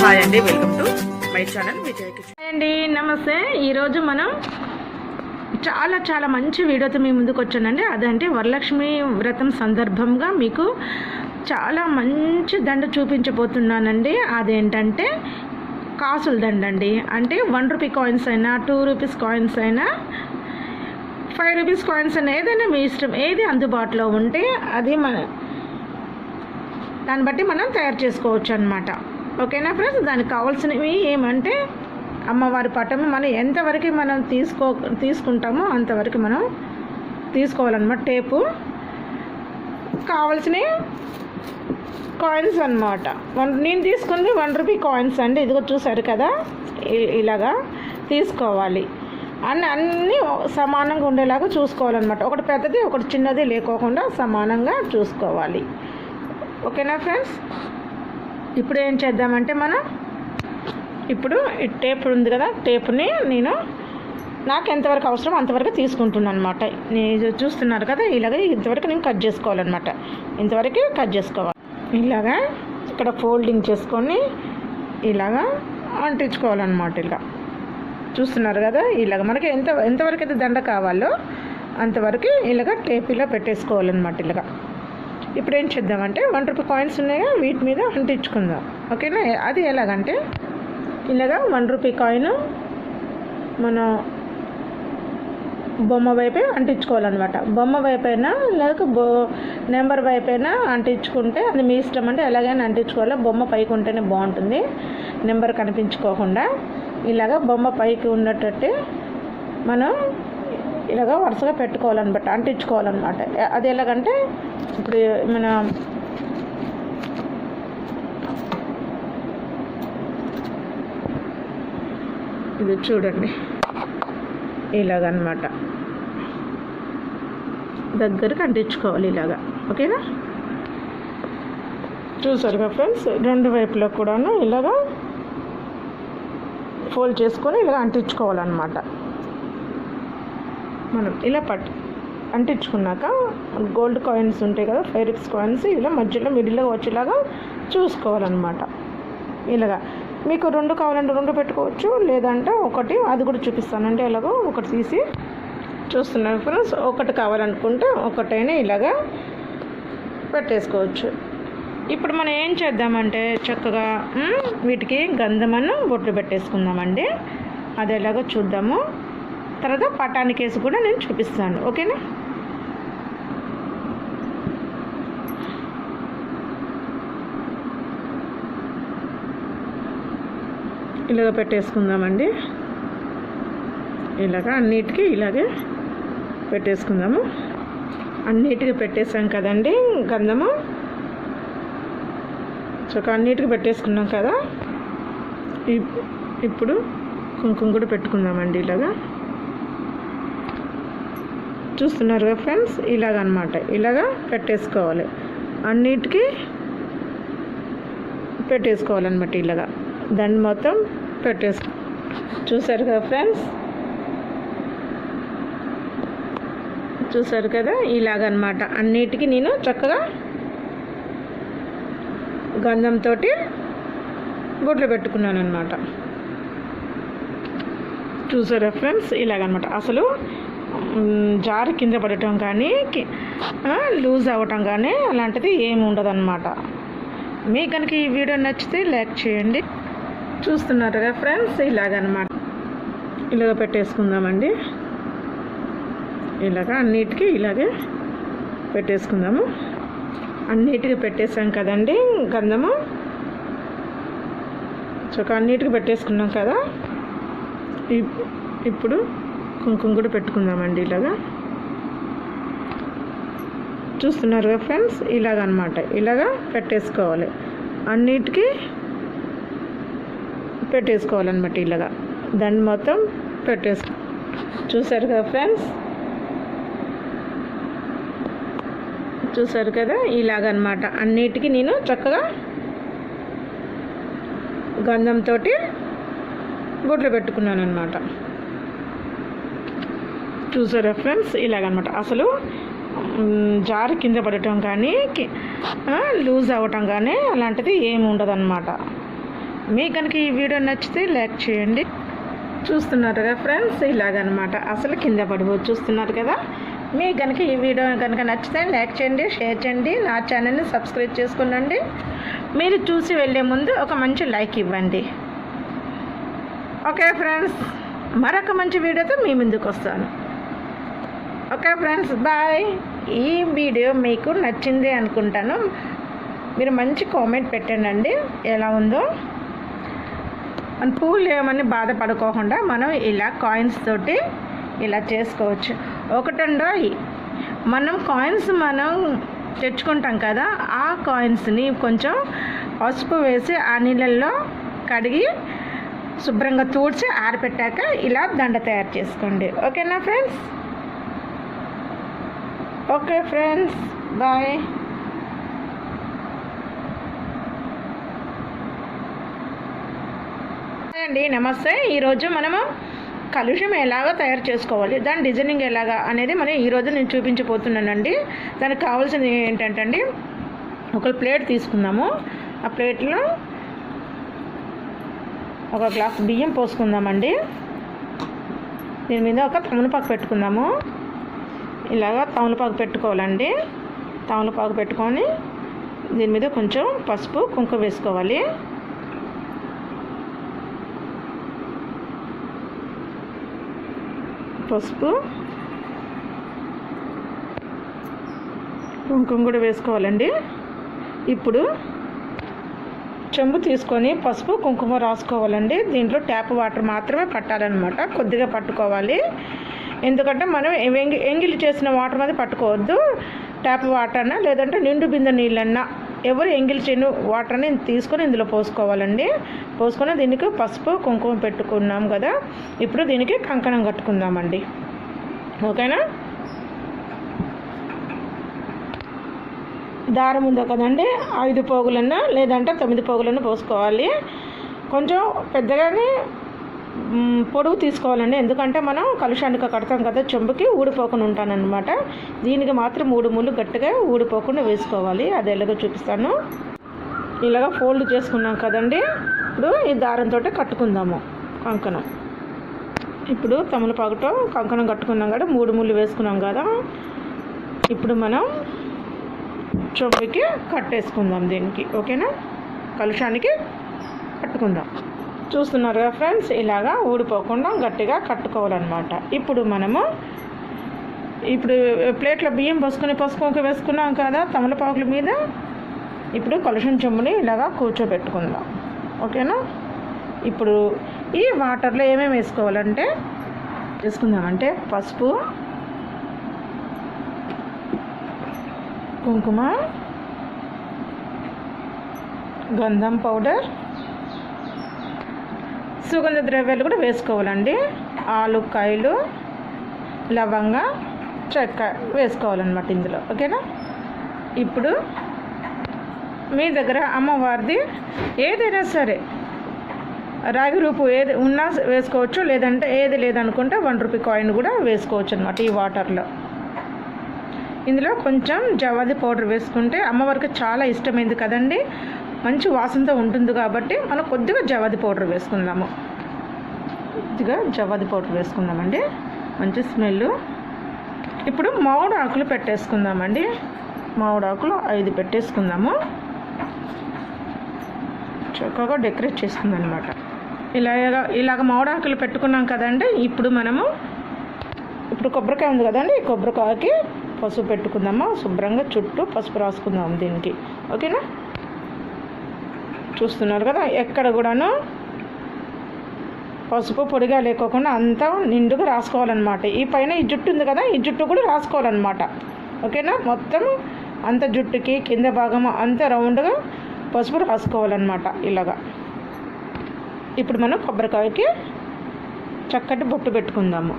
Hi అండి, welcome to my channel Vijay kitchen. Hi అండి, నమస్తే. ఈరోజు మనం చాలా మంచి వీడియోతో మీ ముందుకు వచ్చానండి. అదంటే వరలక్ష్మి వ్రతం సందర్భంగా మీకు చాలా మంచి దండ చూపించబోతున్నానండి. అదేంటంటే కాసుల దండ అండి. అంటే 1 రూపీ కాయిన్స్ అయినా, 2 రూపీస్ కాయిన్స్ అయినా, 5 రూపీస్ కాయిన్స్ అయినా, ఏదైనా మీ ఇష్టం, ఏది అందుబాటులో ఉంటే అది దాన్ని బట్టి మనం తయారు చేసుకోవచ్చు అన్నమాట. ఓకేనా ఫ్రెండ్స్? దానికి కావాల్సినవి ఏమంటే అమ్మవారి పటం మనం ఎంతవరకు మనం తీసుకుంటామో అంతవరకు మనం తీసుకోవాలన్నమాట. టేపు కావాల్సినవి కాయిన్స్ అన్నమాట. నేను తీసుకుంది 1 రూపీ కాయిన్స్ అండి. ఇదిగో చూసారు కదా, ఇలాగా తీసుకోవాలి. అన్నీ సమానంగా ఉండేలాగా చూసుకోవాలన్నమాట. ఒకటి పెద్దది ఒకటి చిన్నది లేకోకుండా సమానంగా చూసుకోవాలి. ఓకేనా ఫ్రెండ్స్? ఇప్పుడు ఏం చేద్దామంటే మనం ఇప్పుడు ఈ టేప్ ఉంది కదా, టేప్ని నాకు ఎంతవరకు అవసరం అంతవరకు తీసుకుంటున్నాను అనమాట. నేను చూస్తున్నారు కదా, ఇలాగ ఇంతవరకు నేను కట్ చేసుకోవాలన్నమాట. ఇంతవరకు కట్ చేసుకోవాలి. ఇలాగా ఇక్కడ ఫోల్డింగ్ చేసుకొని ఇలాగా అంటించుకోవాలన్నమాట. ఇలా చూస్తున్నారు కదా, ఇలాగ మనకి ఎంతవరకు అయితే దండ కావాలో అంతవరకు ఇలాగ టేప్ ఇలా పెట్టేసుకోవాలన్నమాట. ఇలాగా ఇప్పుడు ఏం చేద్దామంటే 1 రూపీ కాయిన్స్ ఉన్నాయా, వీటి మీద అంటించుకుందాం. ఓకేనా? అది ఎలాగంటే ఇలాగా 1 రూపీ కాయిన్ మనం బొమ్మ వైపే అంటించుకోవాలన్నమాట. బొమ్మ వైపైనా లేక నెంబర్ వైపైనా అంటించుకుంటే అది మీ ఇష్టం అండి. ఎలాగైనా అంటించుకోవాలి. బొమ్మ పైకి ఉంటేనే బాగుంటుంది, నెంబర్ కనిపించుకోకుండా. ఇలాగ బొమ్మ పైకి ఉన్నట్టు మనం ఇలాగ వరుసగా పెట్టుకోవాలన్నమాట, అంటించుకోవాలన్నమాట. అది ఎలాగంటే ఇప్పుడు మన ఇది చూడండి, ఇలాగన్నమాట దగ్గరకు అంటించుకోవాలి ఇలాగా. ఓకేనా? చూసారుగా ఫ్రెండ్స్, 2 వైపులా కూడాను ఇలాగా ఫోల్డ్ చేసుకొని ఇలాగ అంటించుకోవాలన్నమాట. మనం ఇలా అంటించుకున్నాక గోల్డ్ కాయిన్స్ ఉంటాయి కదా, 5 రూపీస్ కాయిన్స్ ఇలా మధ్యలో మిడిల్లో వచ్చేలాగా చూసుకోవాలన్నమాట. ఇలాగా మీకు 2 కావాలంటే 2 పెట్టుకోవచ్చు, లేదంటే ఒకటి, అది కూడా చూపిస్తానండి. ఎలాగో ఒకటి తీసి చూస్తున్నాను ఫ్రెండ్స్. ఒకటి కావాలనుకుంటే ఒకటైనా ఇలాగా పెట్టేసుకోవచ్చు. ఇప్పుడు మనం ఏం చేద్దామంటే చక్కగా వీటికి గంధమను బొట్లు పెట్టేసుకుందామండి. అది ఎలాగో చూద్దాము. తర్వాత పటాని కేసు కూడా నేను చూపిస్తాను. ఓకేనా? ఇలాగ పెట్టేసుకుందామండి. ఇలాగ అన్నిటికీ ఇలాగే పెట్టేసుకుందాము. అన్నిటికీ పెట్టేసాం కదండి గంధము. చక్కగా అన్నిటికీ పెట్టేసుకున్నాం కదా. ఇప్పుడు కుంకుమ కూడా పెట్టుకుందామండి. ఇలాగా చూస్తున్నారు ఫ్రెండ్స్, ఇలాగనమాట. ఇలాగా పెట్టేసుకోవాలి, అన్నిటికీ పెట్టేసుకోవాలన్నమాట. ఇలాగా దాన్ని మొత్తం చూసారు కదా ఫ్రెండ్స్, చూసారు కదా, ఇలాగనమాట. అన్నిటికీ నేను చక్కగా గంధంతో బొట్లు పెట్టుకున్నాను అనమాట. చూసారా ఫ్రెండ్స్, ఇలాగనమాట. అసలు జారి కింద పడటం కానీ లూజ్ అవ్వటం కానీ అలాంటిది ఏమి ఉండదు అనమాట. మీకు కనుక ఈ వీడియో నచ్చితే లైక్ చేయండి. చూస్తున్నారు కదా ఫ్రెండ్స్, ఇలాగనమాట. ఇలాగ పెట్టేసుకుందామండి. ఇలాగ అన్నిటికీ ఇలాగే పెట్టేసుకుందాము. అన్నిటికీ పెట్టేసాం కదండి గంధము. చక్కగా అన్నిటికీ పెట్టేసుకున్నాం కదా. ఇప్పుడు కుంకుమ కూడా పెట్టుకుందామండి. ఇలాగా చూస్తున్నారు కదా ఫ్రెండ్స్, ఇలాగనమాట. ఇలాగా పెట్టేసుకోవాలి, అన్నిటికీ పెట్టేసుకోవాలన్నమాట. ఇలాగా దాన్ని మొత్తం చూసారు కదా ఫ్రెండ్స్, చూసారు కదా, ఇలాగనమాట. అన్నిటికీ నేను చక్కగా గంధంతో బొట్లు పెట్టుకున్నాను అనమాట. చూసారా ఫ్రెండ్స్, ఇలాగనమాట. అసలు జారి కింద పడటం కానీ లూజ్ అవ్వటం కానీ అలాంటిది ఏమి ఉండదన్నమాట. మీకు కనుక ఈ వీడియో నచ్చితే లైక్ చేయండి. చూస్తున్నారు కదా ఫ్రెండ్స్, ఇలాగనమాట అసలు కింద పడిపోదు. చూస్తున్నారు కదా. మీకు కనుక ఈ వీడియో కనుక నచ్చితే లైక్ చేయండి, షేర్ చేయండి, నా ఛానల్ని సబ్స్క్రైబ్ చేసుకోండి. మీరు చూసి వెళ్ళే ముందు ఒక మంచి లైక్ ఇవ్వండి. ఓకే ఫ్రెండ్స్, మరొక మంచి వీడియోతో మీ ముందుకు వస్తాను. Okay friends, bye. ఈ వీడియో మీకు నచ్చింది అనుకుంటాను. మీరు మంచి కామెంట్ పెట్టండి ఎలా ఉందో. మన పూలు ఏమని బాధపడుకోకుండా మనం ఇలా కాయిన్స్ తోటి ఇలా చేసుకోవచ్చు. ఒకటండో మనం కాయిన్స్ మనం తెచ్చుకుంటాం కదా, ఆ కాయిన్స్ని కొంచెం పసుపు వేసి ఆ నీళ్ళల్లో కడిగి శుభ్రంగా తూడ్చి ఆరిపెట్టాక ఇలా దండ తయారు చేసుకోండి. ఓకేనా ఫ్రెండ్స్? Okay friends, bye. అండి నమస్తే. ఈరోజు మనము కలుషం ఎలాగో తయారు చేసుకోవాలి, దాని డిజైనింగ్ ఎలాగా అనేది మనం ఈరోజు నేను చూపించబోతున్నానండి. దానికి కావాల్సింది ఏంటంటే అండి, ఒక ప్లేట్ తీసుకుందాము. ఆ ప్లేట్లో ఒక గ్లాస్ బియ్యం పోసుకుందామండి. దీని మీద ఒక తమలపాకు పెట్టుకుందాము. ఇలాగా తమలపాకు పెట్టుకోవాలండి. తమలపాకు పెట్టుకొని దీని మీద కొంచెం పసుపు కుంకుమ వేసుకోవాలి. పసుపు కుంకుమ కూడా వేసుకోవాలండి. ఇప్పుడు చెంబు తీసుకొని పసుపు కుంకుమ రాసుకోవాలండి. దీంట్లో ట్యాప్ వాటర్ మాత్రమే పట్టాలన్నమాట, కొద్దిగా పట్టుకోవాలి. ఎందుకంటే మనం ఎంగిలి చేసిన వాటర్ మీద పట్టుకోవద్దు. ట్యాప్ వాటర్ అన్నా లేదంటే నిండు బిందె నీళ్ళన్నా ఎవరు ఎంగిలి చేయని వాటర్ని తీసుకొని ఇందులో పోసుకోవాలండి. పోసుకొని దీనికి పసుపు కుంకుమ పెట్టుకున్నాం కదా, ఇప్పుడు దీనికి కంకణం కట్టుకుందామండి. ఓకేనా? దారం ఉందో కదండి, 5 పోగులన్నా లేదంటే 9 పోగులన్నా పోసుకోవాలి. కొంచెం పెద్దగానే పొడుగు తీసుకోవాలండి, ఎందుకంటే మనం కలుషానికి కడతాం కదా చెంబుకి, ఊడిపోకుండా ఉంటానన్నమాట. దీనికి మాత్రం 3 ముళ్ళు గట్టిగా ఊడిపోకుండా వేసుకోవాలి. అది ఎలాగో చూపిస్తాను. ఇలాగ ఫోల్డ్ చేసుకున్నాం కదండి, ఇప్పుడు ఈ దారంతో కట్టుకుందాము కంకణం. ఇప్పుడు తమలపాకుతో కంకణం కట్టుకున్నాం కదా, 3 ముళ్ళు వేసుకున్నాం కదా. ఇప్పుడు మనం చెంబుకి కట్టేసుకుందాం దీనికి. ఓకేనా? కలుషానికి కట్టుకుందాం. చూస్తున్నారు కదా ఫ్రెండ్స్, ఇలాగా ఊడిపోకుండా గట్టిగా కట్టుకోవాలన్నమాట. ఇప్పుడు మనము ప్లేట్లో బియ్యం పోసుకొని పసుపు వేసుకున్నాం కదా తమలపాకుల మీద. ఇప్పుడు కలుషం చెంబుని ఇలాగా కూర్చోబెట్టుకుందాం. ఓకేనా? ఇప్పుడు ఈ వాటర్లో ఏమేమి వేసుకుందామంటే పసుపు, కుంకుమ, గంధం పౌడర్, సుగంధ ద్రవ్యాలు కూడా వేసుకోవాలండి. ఆలుకాయలు, లవంగ, చెక్క వేసుకోవాలన్నమాట ఇందులో. ఓకేనా? ఇప్పుడు మీ దగ్గర అమ్మవారిది ఏదైనా సరే రాగి రూపు ఏది ఉన్నా వేసుకోవచ్చు, లేదంటే ఏది లేదనుకుంటే 1 రూపీ కాయిన్ కూడా వేసుకోవచ్చు అన్నమాట ఈ వాటర్లో. ఇందులో కొంచెం జవాది పౌడర్ వేసుకుంటే అమ్మవారికి చాలా ఇష్టమైంది కదండి, మంచి వాసనతో ఉంటుంది కాబట్టి మనం కొద్దిగా జవాది పౌడర్ వేసుకుందాము. కొద్దిగా జవాది పౌడర్ వేసుకుందామండి, మంచి స్మెల్. ఇప్పుడు మామిడి ఆకులు పెట్టేసుకుందామండి. మామిడి ఆకులు 5 పెట్టేసుకుందాము. చక్కగా డెకరేట్ చేసుకుందాం అనమాట. ఇలాగ మామిడి ఆకులు పెట్టుకున్నాం కదండి. ఇప్పుడు కొబ్బరికాయ ఉంది కదండి, ఈ కొబ్బరికాయకి పసుపు పెట్టుకుందాము. శుభ్రంగా చుట్టూ పసుపు రాసుకుందాము దీనికి. ఓకేనా? చూస్తున్నారు కదా, ఎక్కడ కూడాను పసుపు పొడిగా లేకోకుండా అంతా నిండుగా రాసుకోవాలన్నమాట. ఈ పైన ఈ జుట్టు ఉంది కదా, ఈ జుట్టు కూడా రాసుకోవాలన్నమాట. ఓకేనా? మొత్తం అంత జుట్టుకి కింద భాగం అంతా రౌండ్గా పసుపు రాసుకోవాలన్నమాట ఇలాగా. ఇప్పుడు మనం కొబ్బరికాయకి చక్కటి బొట్టు పెట్టుకుందాము.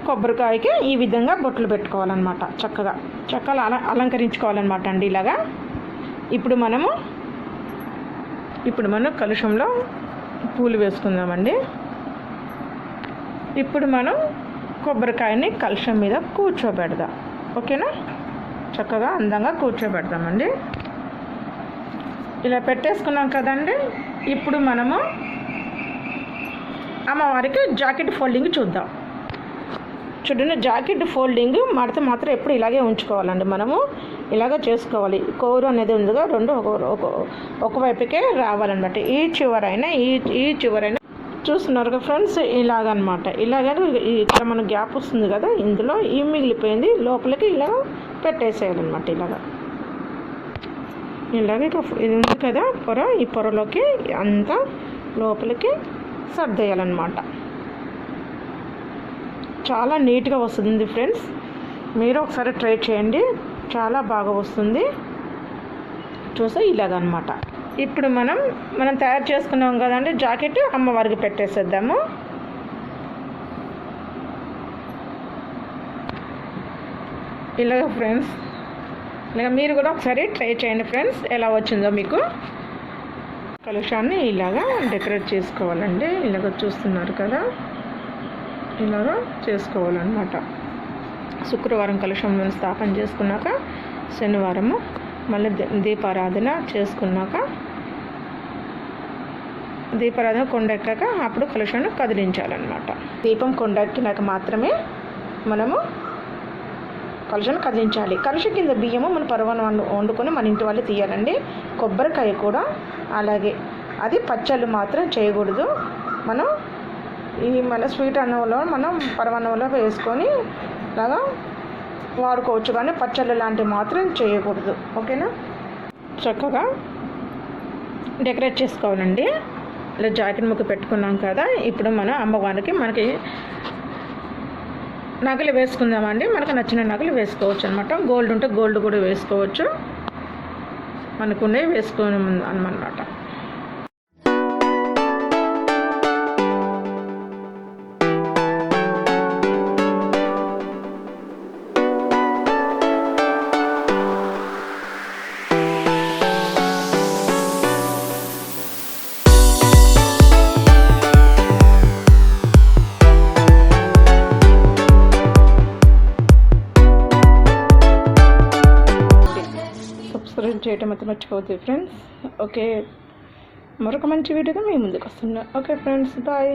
కొబ్బరికాయకి ఈ విధంగా బొట్లు పెట్టుకోవాలన్నమాట. చక్కగా అలంకరించుకోవాలన్నమాట అండి ఇలాగా. ఇప్పుడు మనం కలుషంలో పూలు వేసుకుందామండి. ఇప్పుడు మనం కొబ్బరికాయని కలశం మీద కూర్చోబెడదాం. ఓకేనా, చక్కగా అందంగా కూర్చోబెడదామండి. ఇలా పెట్టేసుకున్నాం కదండి. ఇప్పుడు మనము అమ్మవారికి జాకెట్ ఫోల్డింగ్ చూద్దాం. చూడండి, జాకెట్ ఫోల్డింగ్ మడత మాత్రం ఎప్పుడు ఇలాగే ఉంచుకోవాలండి. మనము ఇలాగ చేసుకోవాలి. కోరు అనేది ఉందిగా, రెండు ఒకవైపుకే రావాలన్నమాట. ఈ చివరైనా చూస్తున్నారు కదా ఫ్రెండ్స్, ఇలాగనమాట. ఇలాగ ఇక్కడ మన గ్యాప్ వస్తుంది కదా, ఇందులో ఈ మిగిలిపోయింది లోపలికి ఇలా పెట్టేసేయాలన్నమాట. ఇలాగ ఇది ఉంది కదా పొర, ఈ పొరలోకి అంతా లోపలికి సర్దేయాలన్నమాట. చాలా నీట్గా వస్తుంది ఫ్రెండ్స్, మీరు ఒకసారి ట్రై చేయండి, చాలా బాగా వస్తుంది. చూసా ఇలాగనమాట. ఇప్పుడు మనం తయారు చేసుకున్నాం కదండి జాకెట్, అమ్మవారికి పెట్టేసేద్దాము. ఇలాగ ఫ్రెండ్స్, ఇలాగ మీరు కూడా ఒకసారి ట్రై చేయండి ఫ్రెండ్స్, ఎలా వచ్చిందో మీకు. కలశాన్ని ఇలాగా డెకరేట్ చేసుకోవాలండి. ఇలాగ చూస్తున్నారు కదా, ఇలాగా చేసుకోవాలన్నమాట. శుక్రవారం కలశం స్థాపన చేసుకున్నాక శనివారము మళ్ళీ దీపారాధన చేసుకున్నాక, దీపారాధన కొండెక్కాక అప్పుడు కలశాన్ని కదిలించాలన్నమాట. దీపం కొండెక్కినాక మాత్రమే మనము కలశాన్ని కదిలించాలి. కలశ కింద బియ్యము మన పరవాన్నం వండుకొని మన ఇంటి వాళ్ళు తీయాలండి. కొబ్బరికాయ కూడా అలాగే. అది పచ్చళ్ళు మాత్రం చేయకూడదు. మనం మన స్వీట్ అన్నంలో మనం పరమాన్నంలో వేసుకొని అలాగా వాడుకోవచ్చు, కానీ పచ్చళ్ళు లాంటివి మాత్రం చేయకూడదు. ఓకేనా, చక్కగా డెకరేట్ చేసుకోవాలండి. ఇలా జాకెట్ ముక్క పెట్టుకున్నాం కదా, ఇప్పుడు మనం అమ్మవారికి మనకి నగలు వేసుకుందామండి. మనకు నచ్చిన నగలు వేసుకోవచ్చు అనమాట. గోల్డ్ ఉంటే గోల్డ్ కూడా వేసుకోవచ్చు, మనకున్నవి వేసుకోని అనమాట. సబ్స్క్రైబ్ చేయటం అయితే మర్చిపోవద్దు ఫ్రెండ్స్. ఓకే, మరొక మంచి వీడియోతో మీ ముందుకు వస్తున్నా. Okay friends, bye.